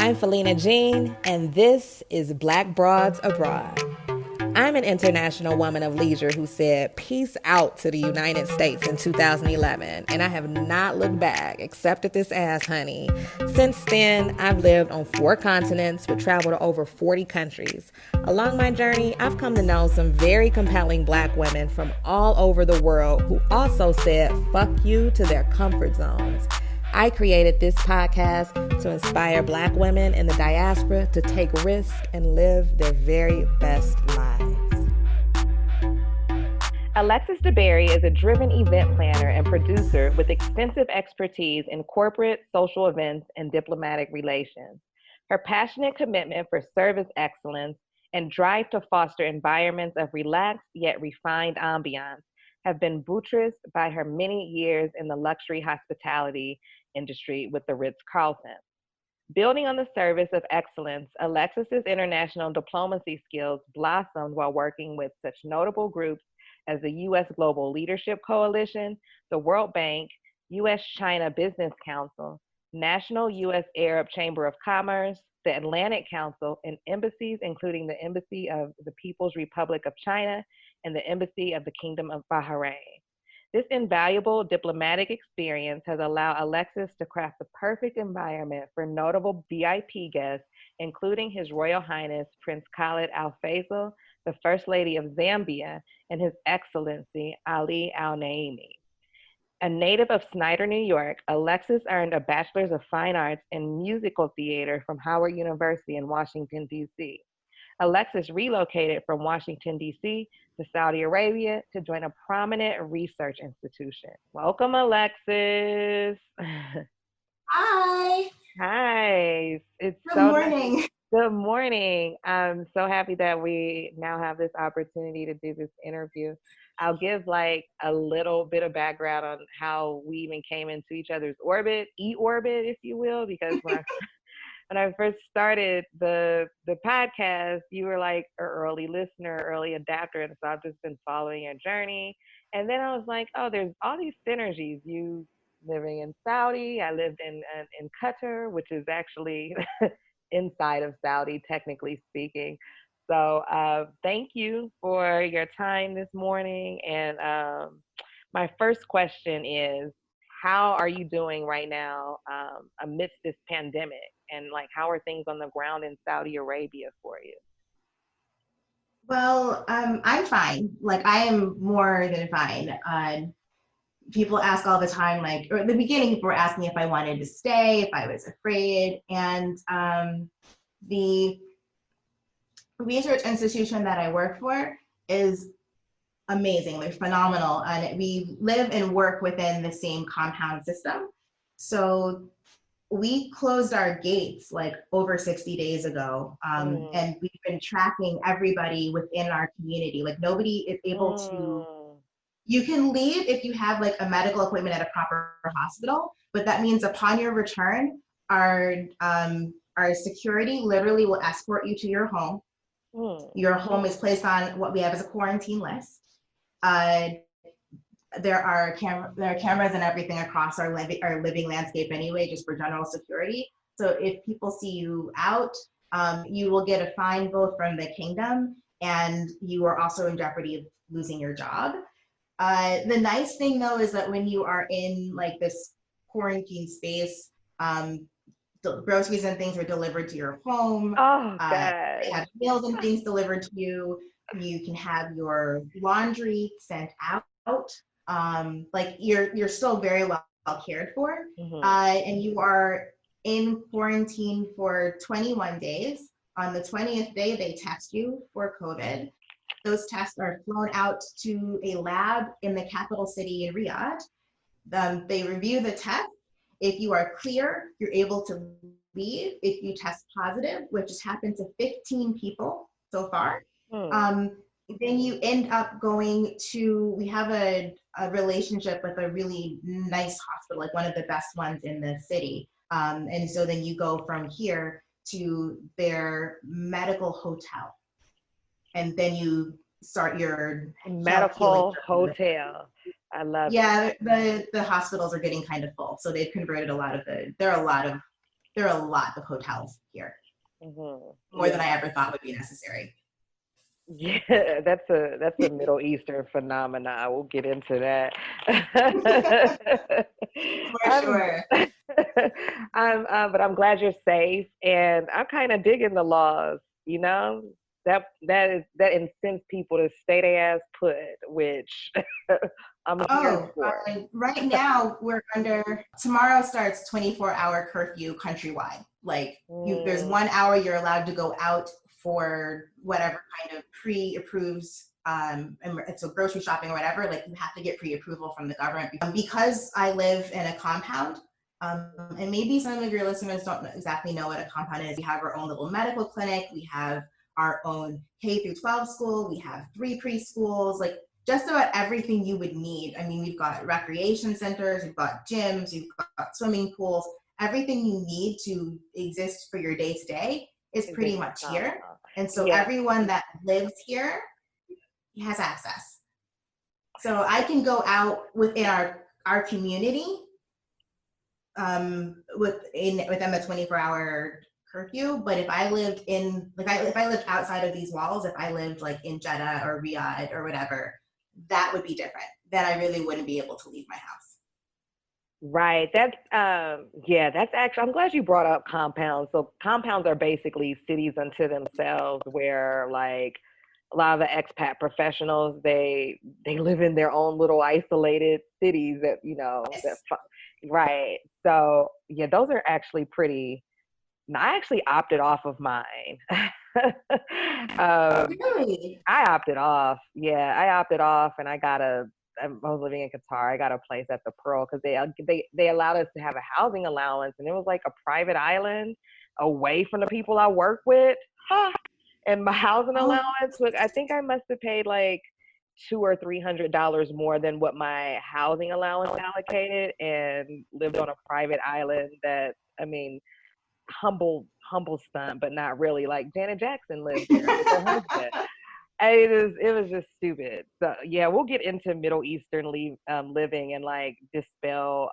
I'm Felina Jean, and this is Black Broads Abroad. I'm an international woman of leisure who said peace out to the United States in 2011, and I have not looked back, accepted this ass, honey. Since then, I've lived on 4 continents with travel to over 40 countries. Along my journey, I've come to know some very compelling Black women from all over the world who also said fuck you to their comfort zones. I created this podcast to inspire Black women in the diaspora to take risks and live their very best lives. Alexis DeBerry is a driven event planner and producer with extensive expertise in corporate, social events, and diplomatic relations. Her passionate commitment for service excellence and drive to foster environments of relaxed yet refined ambiance have been buttressed by her many years in the luxury hospitality industry with the Ritz Carlton. Building on the service of excellence, Alexis's international diplomacy skills blossomed while working with such notable groups as the U.S. Global Leadership Coalition, the World Bank, U.S.-China Business Council, National U.S. Arab Chamber of Commerce, the Atlantic Council, and embassies, including the Embassy of the People's Republic of China and the Embassy of the Kingdom of Bahrain. This invaluable diplomatic experience has allowed Alexis to craft the perfect environment for notable VIP guests, including His Royal Highness Prince Khalid Al-Faisal, the First Lady of Zambia, and His Excellency Ali Al-Naimi. A native of Snyder, New York, Alexis earned a Bachelor's of Fine Arts in Musical Theater from Howard University in Washington, D.C. Alexis relocated from Washington, D.C. to Saudi Arabia to join a prominent research institution. Welcome, Alexis. Hi. Hi. Good morning. Good morning. I'm so happy that we now have this opportunity to do this interview. I'll give like a little bit of background on how we even came into each other's orbit, e-orbit, if you will, because when I first started the podcast, you were like an early listener, early adapter, and so I've just been following your journey. And then I was like, oh, there's all these synergies. You living in Saudi, I lived in Qatar, which is actually inside of Saudi, technically speaking. So thank you for your time this morning. And my first question is, how are you doing right now amidst this pandemic? And like, how are things on the ground in Saudi Arabia for you? Well, I'm fine. Like, I am more than fine. People ask all the time, like, or at the beginning, people were asking if I wanted to stay, if I was afraid. And the research institution that I work for is amazing, they're phenomenal. And we live and work within the same compound system. So we closed our gates like over 60 days ago. And we've been tracking everybody within our community. Like nobody is able to, you can leave if you have like a medical appointment at a proper hospital, but that means upon your return, our security literally will escort you to your home. Your home is placed on what we have as a quarantine list. There are cameras and everything across our living landscape anyway, just for general security. So if people see you out, you will get a fine both from the kingdom, and you are also in jeopardy of losing your job. The nice thing though is that when you are in like this quarantine space, the groceries and things are delivered to your home. They have meals and things delivered to you. You can have your laundry sent out. Like you're still very well cared for. And you are in quarantine for 21 days. On the 20th day, they test you for COVID. Those tests are flown out to a lab in the capital city in Riyadh. They review the test. If you are clear, you're able to leave. If you test positive, which has happened to 15 people so far, then you end up going to, we have a relationship with a really nice hospital, like one of the best ones in the city. And so then you go from here to their medical hotel. And then you start your medical hotel. I love it. Yeah, the hospitals are getting kind of full. So they've converted there are a lot of there are a lot of hotels here, more than I ever thought would be necessary. Yeah, that's a Middle Eastern phenomena. We'll get into that. For sure. But I'm glad you're safe, and I'm kind of digging the laws. You know, that incents people to stay their ass put, which I'm here for. Right now tomorrow starts 24-hour curfew countrywide. Like there's 1 hour you're allowed to go out for whatever kind of pre-approves, it's a grocery shopping or whatever, like you have to get pre-approval from the government. Because I live in a compound, and maybe some of your listeners don't exactly know what a compound is. We have our own little medical clinic, we have our own K through 12 school, we have 3 preschools, like just about everything you would need. I mean, we've got recreation centers, we've got gyms, we've got swimming pools, everything you need to exist for your day-to-day is pretty much here. And so everyone that lives here has access. So I can go out within our community within the 24-hour curfew. But if I lived if I lived outside of these walls, if I lived like in Jeddah or Riyadh or whatever, that would be different. Then I really wouldn't be able to leave my house. Right. That's actually, I'm glad you brought up compounds. So compounds are basically cities unto themselves where like a lot of the expat professionals, they live in their own little isolated cities that, right. So yeah, those are actually pretty, I actually opted off of mine. Really? I opted off. Yeah, I opted off and I was living in Qatar. I got a place at the Pearl because they allowed us to have a housing allowance, and it was like a private island away from the people I work with. And my housing allowance, look, I think I must have paid like $200 or $300 more than what my housing allowance allocated, and lived on a private island that, I mean, humble stunt, but not really. Like Janet Jackson lived there with her husband. It was just stupid. So yeah, we'll get into Middle Eastern living and like dispel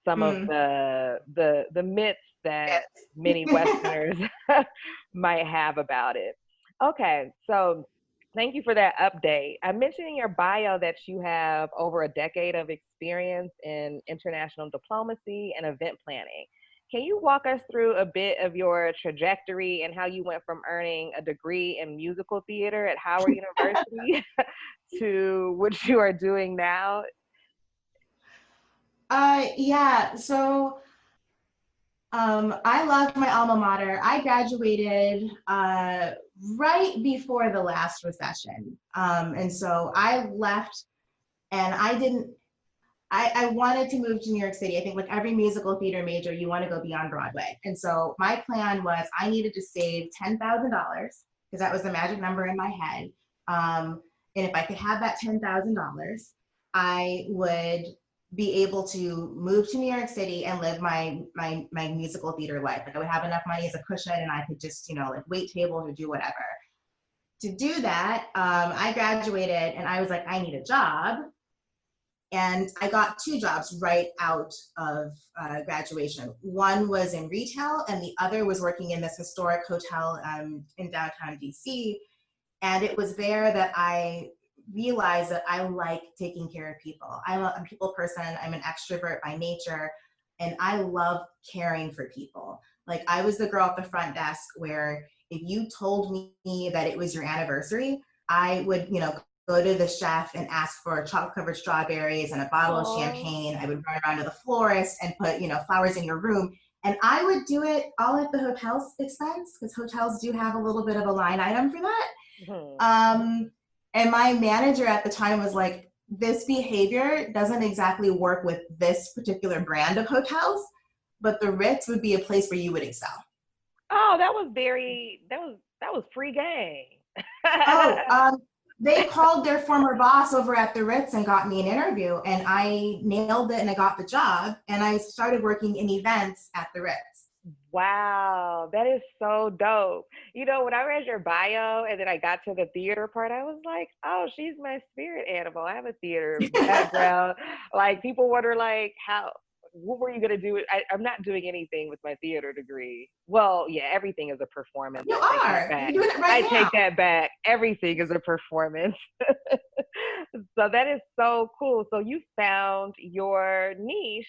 some of the myths that many Westerners might have about it. Okay, so thank you for that update. I mentioned in your bio that you have over a decade of experience in international diplomacy and event planning. Can you walk us through a bit of your trajectory and how you went from earning a degree in musical theater at Howard University to what you are doing now? So I loved my alma mater. I graduated right before the last recession. And so I left, and I wanted to move to New York City. I think like every musical theater major, you want to go beyond Broadway. And so my plan was I needed to save $10,000 because that was the magic number in my head. And if I could have that $10,000, I would be able to move to New York City and live my musical theater life. Like I would have enough money as a cushion, and I could just, like wait tables or do whatever. To do that, I graduated and I was like, I need a job. And I got 2 jobs right out of graduation. One was in retail, and the other was working in this historic hotel in downtown DC. And it was there that I realized that I like taking care of people. I'm a people person. I'm an extrovert by nature, and I love caring for people. Like I was the girl at the front desk where if you told me that it was your anniversary, I would, go to the chef and ask for chocolate covered strawberries and a bottle of champagne. I would run around to the florist and put, flowers in your room. And I would do it all at the hotel's expense because hotels do have a little bit of a line item for that. And my manager at the time was like, this behavior doesn't exactly work with this particular brand of hotels, but the Ritz would be a place where you would excel. Oh, that was free game. They called their former boss over at the Ritz and got me an interview, and I nailed it and I got the job, and I started working in events at the Ritz. Wow, that is so dope. When I read your bio and then I got to the theater part, I was like, oh, she's my spirit animal. I have a theater background. Like people wonder like how what were you going to do? I'm not doing anything with my theater degree. Well, yeah, everything is a performance. You I take that are. back. You're doing it I right take now. that back. Everything is a performance. So that is so cool. So you found your niche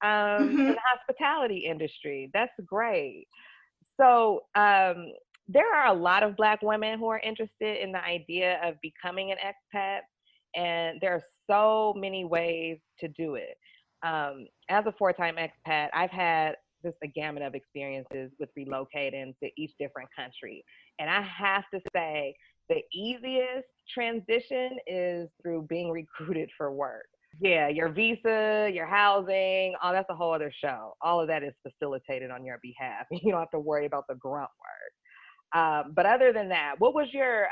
in Hmm. the hospitality industry. That's great. So there are a lot of Black women who are interested in the idea of becoming an expat, and there are so many ways to do it. As a four-time expat, I've had just a gamut of experiences with relocating to each different country. And I have to say, the easiest transition is through being recruited for work. Yeah, your visa, your housing, oh, that's a whole other show. All of that is facilitated on your behalf. You don't have to worry about the grunt work. But other than that, what was your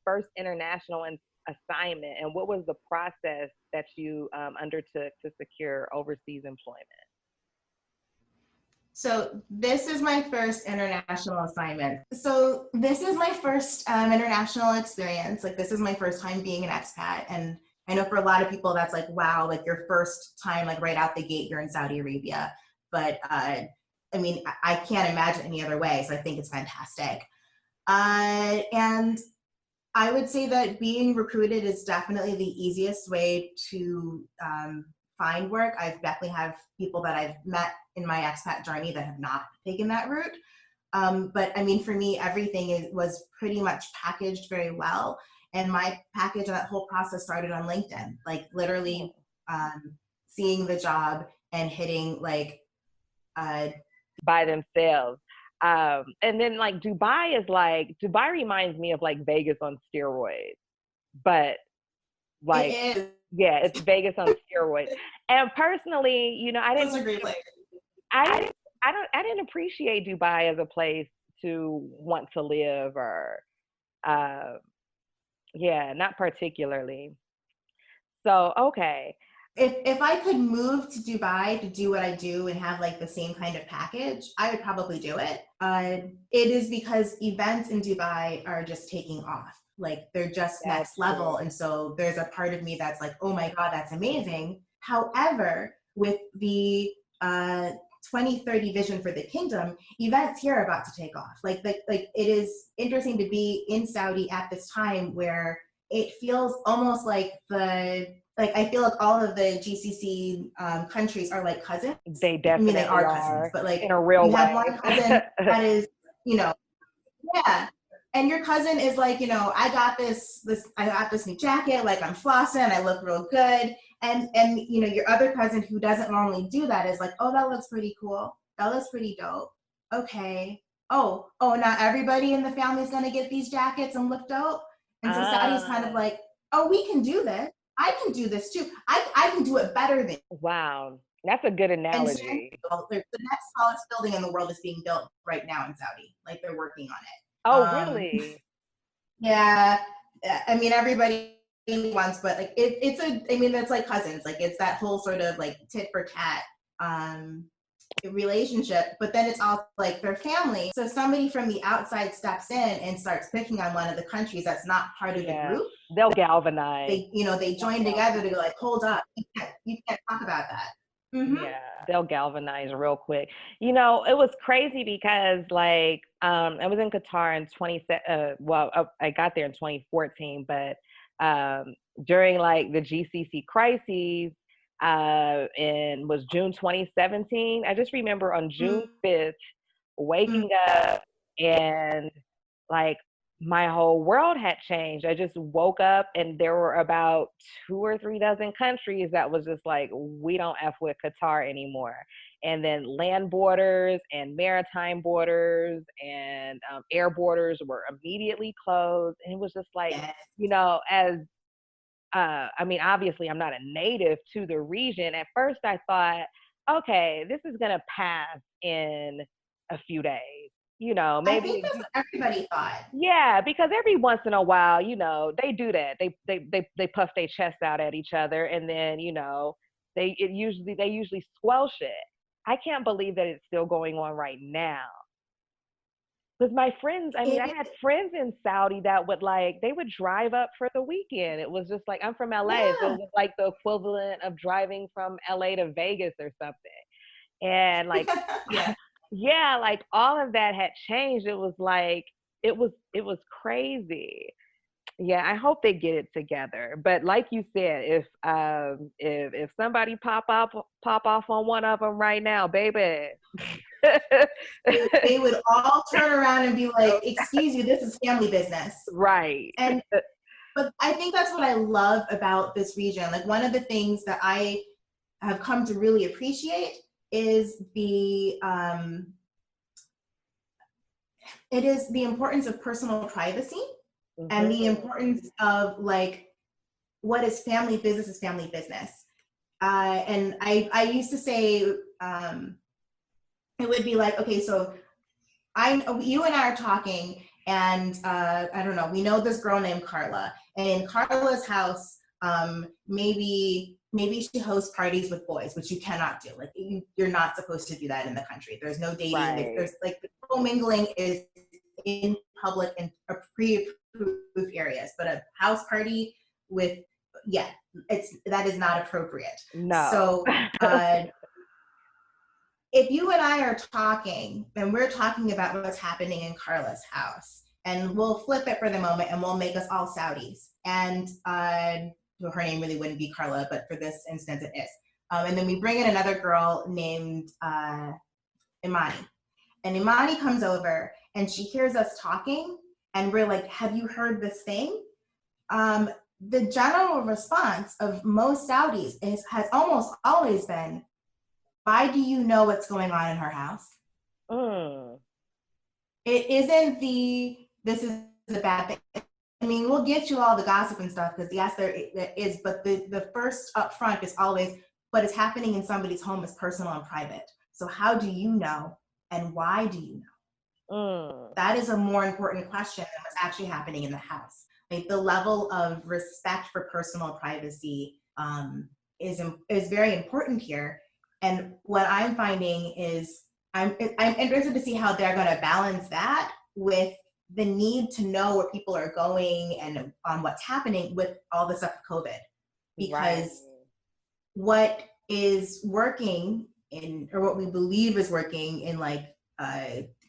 first international assignment, and what was the process that you undertook to secure overseas employment? So this is my first international assignment. So this is my first international experience. Like this is my first time being an expat. And I know for a lot of people that's like, wow, like your first time, like right out the gate, you're in Saudi Arabia. But I mean, I can't imagine any other way. So I think it's fantastic. And I would say that being recruited is definitely the easiest way to find work. I've definitely have people that I've met in my expat journey that have not taken that route. But I mean, for me, everything was pretty much packaged very well. And my package, that whole process started on LinkedIn, like literally seeing the job and hitting like by themselves. And then like Dubai reminds me of like Vegas on steroids, but like it is yeah, it's Vegas on steroids. And personally, you know, such a great place. I I didn't appreciate Dubai as a place to want to live or uh yeah, not particularly. So okay. If I could move to Dubai to do what I do and have like the same kind of package, I would probably do it. It is because events in Dubai are just taking off. Like they're just That's next level. true. And so there's a part of me that's like, oh my God, that's amazing. However, with the 2030 vision for the kingdom, events here are about to take off. Like it is interesting to be in Saudi at this time where it feels almost like I feel like all of the GCC countries are like cousins. They I mean, they definitely are cousins, are but in like a real you have way. one cousin that is, you know, yeah. And your cousin is like, you know, I got this new jacket, like I'm flossing, I look real good. And you know, your other cousin who doesn't normally do that is like, oh, that looks pretty cool. That looks pretty dope. Okay. Oh, now everybody in the family is gonna get these jackets and look dope. And so Saudi's kind of Ah, like, oh, we can do this. I can do this too. I can do it better than you. wow. That's a good And so analogy. the next tallest building in the world is being built right now in Saudi. Like they're working on Oh, it. really? Yeah, I mean everybody wants, but like I mean that's like cousins. Like it's that whole sort of like tit for tat um, relationship. But then it's also like their family. So somebody from the outside steps in and starts picking on one of the countries that's not part of the Yeah. group. They'll galvanize. They They'll join together to go galvanize. like, hold up, you can't talk about that. Mm-hmm. Yeah, they'll galvanize real quick. You know, it was crazy because like I was in Qatar in 20 well I got there in 2014, but during like the GCC crises in was June 2017. I just remember on June 5th waking up and like my whole world had changed. I just woke up and there were about 2 or 3 dozen countries that was just like, we don't F with Qatar anymore. And then land borders and maritime borders and air borders were immediately closed. And it was just like, Yes. you know, as I mean, obviously, I'm not a native to the region. At first, I thought, okay, this is going to pass in a few days. You know, I think maybe that's what everybody thought. yeah, because every once in a while, you know, they do that. They puff their chests out at each other, and then you know, they usually squelch it. I can't believe that it's still going on right now. Because my friends, I mean, I It, had friends in Saudi that would like, they would drive up for the weekend. It was just like, I'm from LA, so it yeah, was like the equivalent of driving from LA to Vegas or something. And like, yeah. yeah, like all of that had changed. It was like, it was crazy. Yeah, I hope they get it together. But like you said, if somebody pop off on one of them right now, baby. They would all turn around and be like, "Excuse you, this is family business." Right. And but I think that's what I love about this region. Like one of the things that I have come to really appreciate is it is the importance of personal privacy and the Mhm. importance of like what is family business is family business. And I used to say it would be like, okay, so you and I are talking, and I don't know, we know this girl named Carla, and in Carla's house, maybe she hosts parties with boys, which you cannot do. Like you're not supposed to do that in the country. There's no dating. Right. There's like the co-mingling is in public and pre-approved areas, but a house party with yeah, that is not appropriate. No. So if you and I are talking and we're talking about what's happening in Carla's house, and we'll flip it for the moment and we'll make us all Saudis. And well, her name really wouldn't be Carla, but for this instance, it is. And then we bring in another girl named Imani. And Imani comes over and she hears us talking, and we're like, "Have you heard this thing?" The general response of most Saudis has almost always been, "Why do you know what's going on in her house?" Mm. It isn't this is a bad thing. I mean, we'll get you all the gossip and stuff because yes, there is, but the first up front is always what is happening in somebody's home is personal and private. So how do you know, and why do you know? Mm. That is a more important question than what's actually happening in the house. Like the level of respect for personal privacy is very important here. And what I'm finding is I'm interested to see how they're going to balance that with the need to know where people are going and what's happening with all the stuff with COVID. Right. Because what is working in, or what we believe is working in like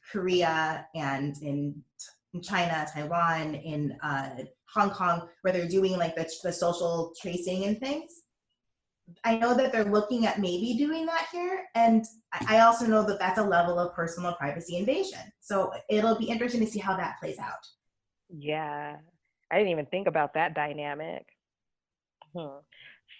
Korea and in China, Taiwan, in Hong Kong, where they're doing like the social tracing and things. I know that they're looking at maybe doing that here, and I also know that that's a level of personal privacy invasion. So it'll be interesting to see how that plays out. Yeah. I didn't even think about that dynamic. Hmm.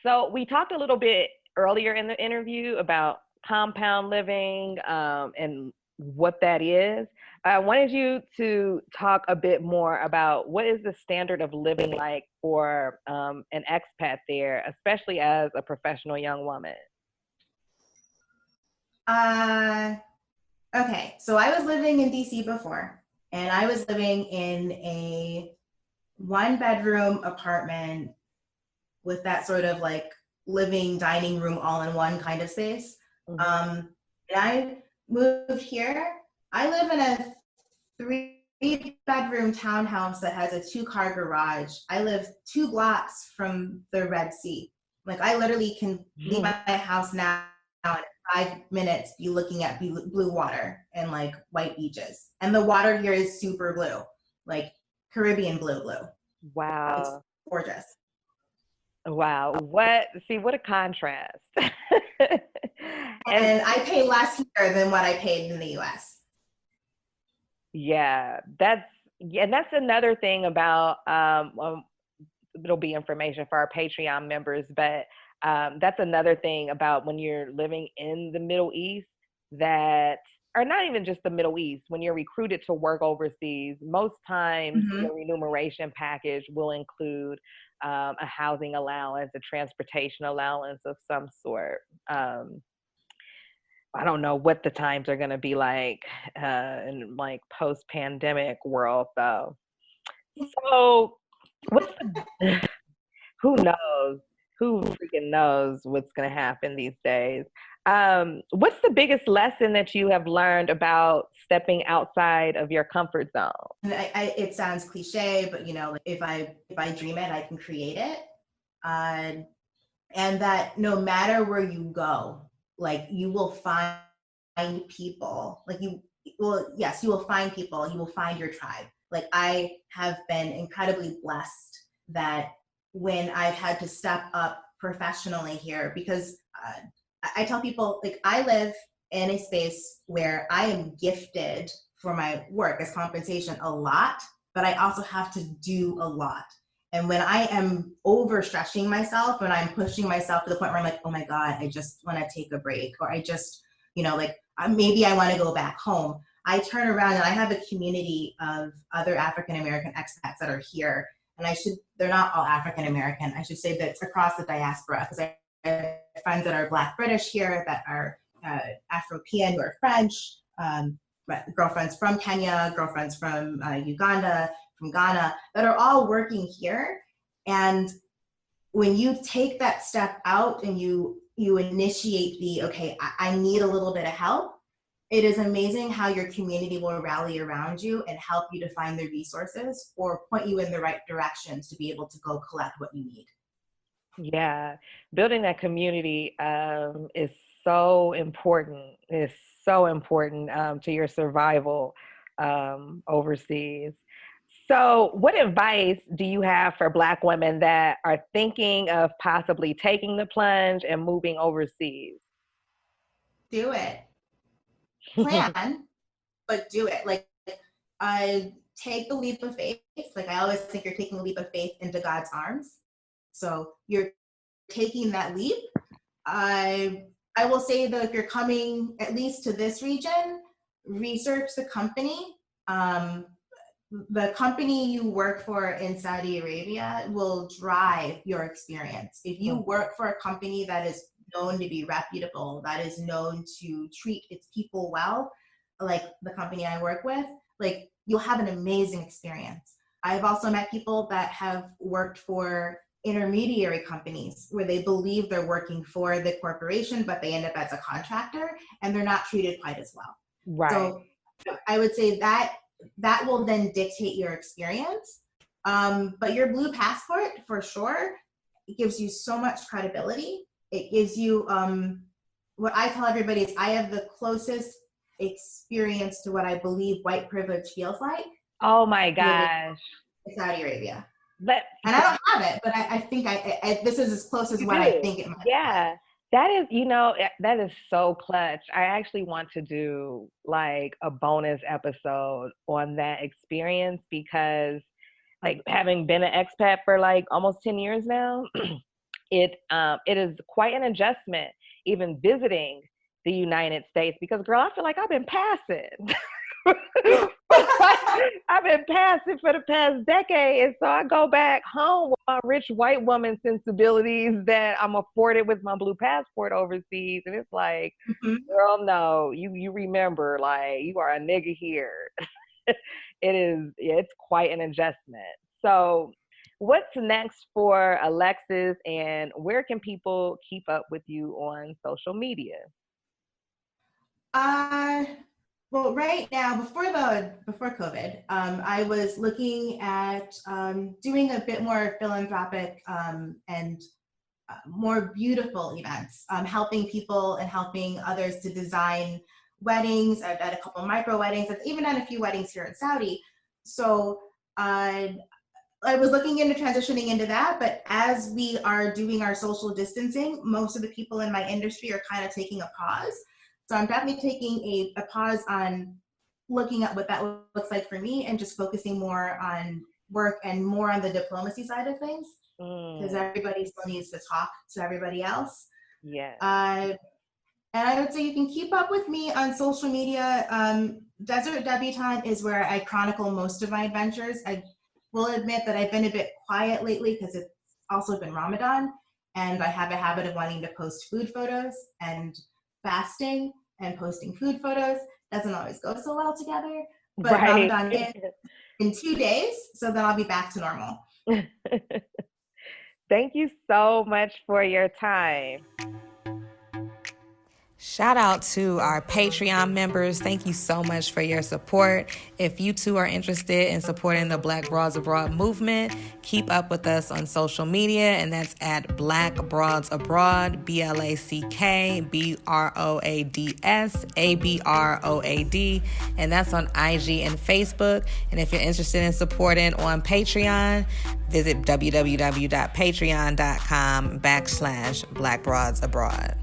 So we talked a little bit earlier in the interview about compound living and what that is. I wanted you to talk a bit more about what is the standard of living like for an expat there, especially as a professional young woman. Okay, so I was living in DC before, and I was living in a 1 bedroom apartment with that sort of like living dining room all in one kind of space. Mm-hmm. And I moved here. I live in a 3 bedroom townhouse that has a 2-car garage. I live 2 blocks from the Red Sea. Like I literally can leave my house now and in 5 minutes be looking at blue water and like white beaches. And the water here is super blue, like Caribbean blue. It's Wow. gorgeous. Wow. What a contrast. And And I pay less here than what I paid in the US. yeah, that's another thing about it'll be information for our Patreon members, but that's another thing about when you're living in the Middle East that, or not even just the Middle East, when you're recruited to work overseas, most times Mm-hmm. your remuneration package will include a housing allowance, a transportation allowance of some sort. I don't know what the times are going to be like in like post-pandemic world though. So what's who knows? Who freaking knows what's going to happen these days? What's the biggest lesson that you have learned about stepping outside of your comfort zone? And it sounds cliche, but you know, like if I dream it, I can create it. And that no matter where you go, like you will find people. Like you will, yes, you will find people. You will find your tribe. Like I have been incredibly blessed that when I've had to step up professionally here, because I tell people, like, I live in a space where I am gifted for my work as compensation a lot, but I also have to do a lot. And when I am overstretching myself, when I'm pushing myself to the point where I'm like, oh my God, I just want to take a break, or I just, you know, like maybe I want to go back home, I turn around and I have a community of other African American expats that are here. And they're not all African American. I should say that it's across the diaspora, because I have friends that are Black British here, that are Afro-European or French, girlfriends from Kenya, girlfriends from Uganda, from Ghana, that are all working here. And when you take that step out and you initiate okay, I need a little bit of help, it is amazing how your community will rally around you and help you to find the resources or point you in the right directions to be able to go collect what you need. Yeah, building that community is so important. It's so important to your survival overseas. So, what advice do you have for Black women that are thinking of possibly taking the plunge and moving overseas? Do it. Plan, but do it. Like, take the leap of faith. Like, I always think you're taking a leap of faith into God's arms. So you're taking that leap. I will say that if you're coming at least to this region, research the company. The company you work for in Saudi Arabia will drive your experience. If you work for a company that is known to be reputable, that is known to treat its people well, like the company I work with, like you'll have an amazing experience. I've also met people that have worked for intermediary companies where they believe they're working for the corporation, but they end up as a contractor and they're not treated quite as well. Right. So I would say that will then dictate your experience. But your blue passport, for sure, it gives you so much credibility. It gives you, what I tell everybody is I have the closest experience to what I believe white privilege feels like. Oh my gosh. In Saudi Arabia. And I don't have it, but I think this is as close as what I think it might be. Yeah. That is, that is so clutch. I actually want to do like a bonus episode on that experience, because like having been an expat for like almost 10 years now, it is quite an adjustment even visiting the United States, because girl, I feel like I've been passing. I've been passing for the past decade, and so I go back home with my rich white woman sensibilities that I'm afforded with my blue passport overseas, and it's like, girl, no, you remember, like, you are a nigga here. It's quite an adjustment. So what's next for Alexis, and where can people keep up with you on social media? Well, right now, before COVID, I was looking at doing a bit more philanthropic and more beautiful events, helping people and helping others to design weddings. I've done a couple micro weddings. I've even done a few weddings here in Saudi. So I was looking into transitioning into that, but as we are doing our social distancing, most of the people in my industry are kind of taking a pause. So I'm definitely taking a pause on looking at what that looks like for me and just focusing more on work and more on the diplomacy side of things, because everybody still needs to talk to everybody else. Yeah. And I would say you can keep up with me on social media. Desert Debutante is where I chronicle most of my adventures. I will admit that I've been a bit quiet lately because it's also been Ramadan, and I have a habit of wanting to post food photos, and fasting and posting food photos doesn't always go so well together. But right. Ramadan is in 2 days, so then I'll be back to normal. Thank you so much for your time. Shout out to our Patreon members. Thank you so much for your support. If you too are interested in supporting the Black Broads Abroad movement, keep up with us on social media, and that's at Black Broads Abroad, BlackBroadsAbroad, and that's on IG and Facebook. And if you're interested in supporting on Patreon, visit www.patreon.com/Black Broads Abroad.